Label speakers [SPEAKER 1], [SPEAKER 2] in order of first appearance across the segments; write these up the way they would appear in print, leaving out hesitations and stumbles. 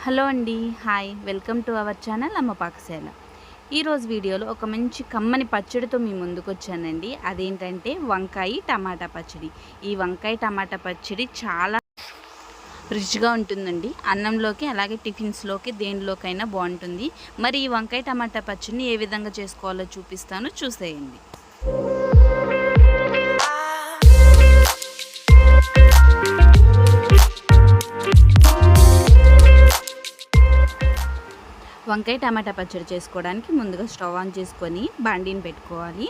[SPEAKER 1] Hello అండి. Hi. Welcome to our channel అమ్మ పాకశాల. ఈరోజు వీడియోలో ఒక మంచి కమ్మని పచ్చడితో మీ ముందుకొచ్చానండి. అదేంటంటే వంకాయ టమాటా పచ్చడి. ఈ వంకాయ టమాటా పచ్చడి చాలా రుచిగా ఉంటుందండి. అన్నంలోకి అలాగే టిఫిన్స్‌లోకి దేనిలోకైనా బావుంటుంది. మరి ఈ వంకాయ టమాటా పచ్చడిని ఏ విధంగా చేసుకోవాలో చూపిస్తాను, చూసేయండి. వంకాయ టమాటా పచ్చడి చేసుకోవడానికి ముందుగా స్టవ్ ఆన్ చేసుకొని బాండీని పెట్టుకోవాలి.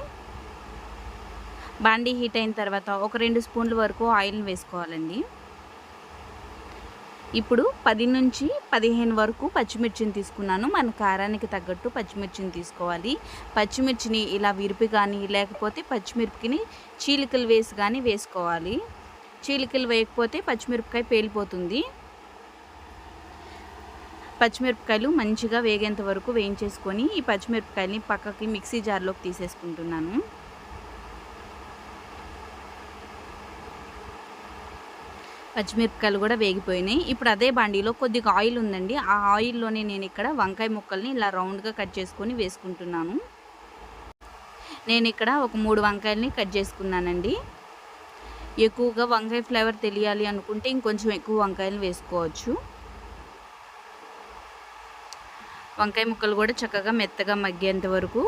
[SPEAKER 1] బాండీ హీట్ అయిన తర్వాత ఒక 2 స్పూన్ల వరకు ఆయిల్ని వేసుకోవాలండి. ఇప్పుడు 10 నుంచి 15 వరకు పచ్చిమిర్చిని తీసుకున్నాను. మన కారానికి తగ్గట్టు పచ్చిమిర్చిని తీసుకోవాలి. పచ్చిమిర్చిని ఇలా విరిపి కానీ లేకపోతే పచ్చిమిరపకాయని చీలికలు వేసి కానీ వేసుకోవాలి. చీలికలు వేయకపోతే పచ్చిమిరపకాయ పేలిపోతుంది. పచ్చిమిరపకాయలు మంచిగా వేగేంత వరకు వేయించేసుకొని ఈ పచ్చిమిరపకాయలని పక్కకి మిక్సీ జార్లోకి తీసేసుకుంటున్నాను. పచ్చిమిరపకాయలు కూడా వేగిపోయినాయి. ఇప్పుడు అదే బాండీలో కొద్దిగా ఆయిల్ ఉందండి. ఆ ఆయిల్లోనే నేను ఇక్కడ వంకాయ ముక్కల్ని ఇలా రౌండ్గా కట్ చేసుకొని వేసుకుంటున్నాను. నేను ఇక్కడ ఒక 3 వంకాయలని కట్ చేసుకున్నానండి. ఎక్కువగా వంకాయ ఫ్లేవర్ తెలియాలి అనుకుంటే ఇంకొంచెం ఎక్కువ వంకాయలు వేసుకోవచ్చు. వంకాయ ముక్కలు కూడా చక్కగా మెత్తగా మగ్గేంత వరకు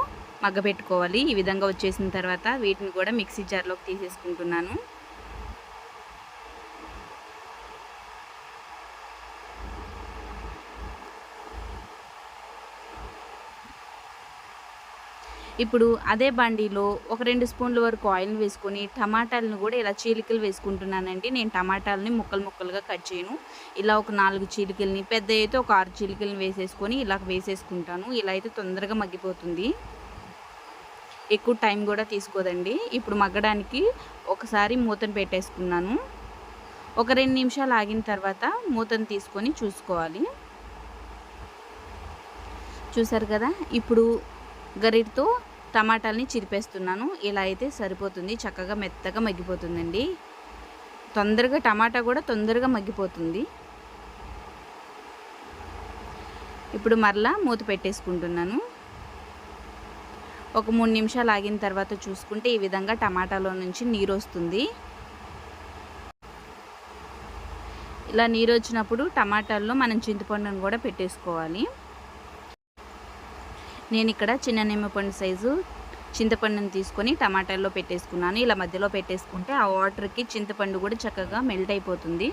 [SPEAKER 1] మగ్గబెట్టుకోవాలి. ఈ విధంగా వచ్చేసిన తర్వాత వీటిని కూడా మిక్సీ జార్లోకి తీసేసుకుంటున్నాను. ఇప్పుడు అదే బాండీలో ఒక 2 స్పూన్ల వరకు ఆయిల్ని వేసుకొని టమాటాలను కూడా ఇలా చీలికలు వేసుకుంటున్నానండి. నేను టమాటాలని ముక్కలు ముక్కలుగా కట్ చేయను. ఇలా ఒక 4 చీలికల్ని, పెద్ద అయితే ఒక 6 చీలికల్ని వేసేసుకొని ఇలా వేసేసుకుంటాను. ఇలా అయితే తొందరగా మగ్గిపోతుంది. ఎక్కువ టైం కూడా తీసుకోదండి. ఇప్పుడు మగ్గడానికి ఒకసారి మూతను పెట్టేసుకున్నాను. ఒక 2 నిమిషాలు ఆగిన తర్వాత మూతను తీసుకొని చూసుకోవాలి. చూసారు కదా, ఇప్పుడు గరిటతో టమాటాలని చిరిపేస్తున్నాను. ఇలా అయితే సరిపోతుంది. చక్కగా మెత్తగా మగ్గిపోతుందండి. టమాటా కూడా తొందరగా మగ్గిపోతుంది. ఇప్పుడు మరలా మూత పెట్టేసుకుంటున్నాను. ఒక 3 నిమిషాలు ఆగిన తర్వాత చూసుకుంటే ఈ విధంగా టమాటాలో నుంచి నీరు వస్తుంది. ఇలా నీరు వచ్చినప్పుడు టమాటాల్లో మనం చింతపండును కూడా పెట్టేసుకోవాలి. నేను ఇక్కడ చిన్న నిమ్మపండు సైజు చింతపండుని తీసుకొని టమాటాల్లో పెట్టేసుకున్నాను. ఇలా మధ్యలో పెట్టేసుకుంటే ఆ వాటర్కి చింతపండు కూడా చక్కగా మెల్ట్ అయిపోతుంది.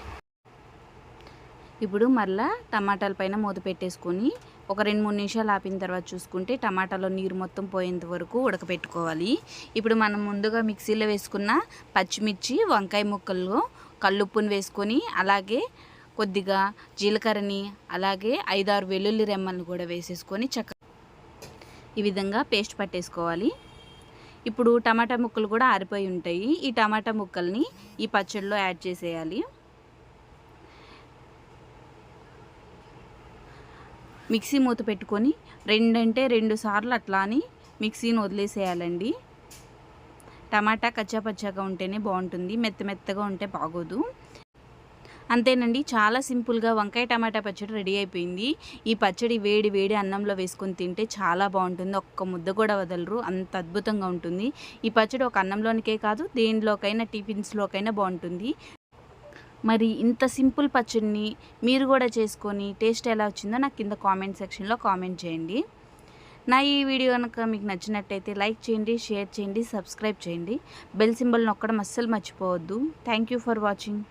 [SPEAKER 1] ఇప్పుడు మరలా టమాటాల పైన మూత పెట్టేసుకొని ఒక 2-3 నిమిషాలు ఆపిన తర్వాత చూసుకుంటే టమాటాలో నీరు మొత్తం పోయేంత వరకు ఉడకపెట్టుకోవాలి. ఇప్పుడు మనం ముందుగా మిక్సీలో వేసుకున్న పచ్చిమిర్చి, వంకాయ ముక్కల్లో కల్లుప్పుని వేసుకొని అలాగే కొద్దిగా జీలకర్రని అలాగే 5-6 వెల్లుల్లి రెమ్మలను కూడా వేసేసుకొని ఈ విధంగా పేస్ట్ పట్టేసుకోవాలి. ఇప్పుడు టమాటా ముక్కలు కూడా ఆరిపోయి ఉంటాయి. ఈ టమాటా ముక్కల్ని ఈ పచ్చడిలో యాడ్ చేసేయాలి. మిక్సీ మూత పెట్టుకొని 2 సార్లు అట్లా అని మిక్సీని వదిలేసేయాలండి. టమాటా కచ్చాపచ్చాగా ఉంటేనే బాగుంటుంది. మెత్తగా ఉంటే బాగోదు. అంతేనండి, చాలా సింపుల్గా వంకాయ టమాటా పచ్చడి రెడీ అయిపోయింది. ఈ పచ్చడి వేడి వేడి అన్నంలో వేసుకొని తింటే చాలా బాగుంటుంది. ఒక్క ముద్ద కూడా వదలరు, అంత అద్భుతంగా ఉంటుంది. ఈ పచ్చడి ఒక అన్నంలోనికే కాదు దేనిలోకైనా టిఫిన్స్లోకైనా బాగుంటుంది. మరి ఇంత సింపుల్ పచ్చడిని మీరు కూడా చేసుకొని టేస్ట్ ఎలా వచ్చిందో నాకు కింద కామెంట్ సెక్షన్లో కామెంట్ చేయండి. నా ఈ వీడియో కనుక మీకు నచ్చినట్టయితే లైక్ చేయండి, షేర్ చేయండి, సబ్స్క్రైబ్ చేయండి. బెల్ సింబల్ నొక్కడం అస్సలు మర్చిపోవద్దు. Thank you for watching.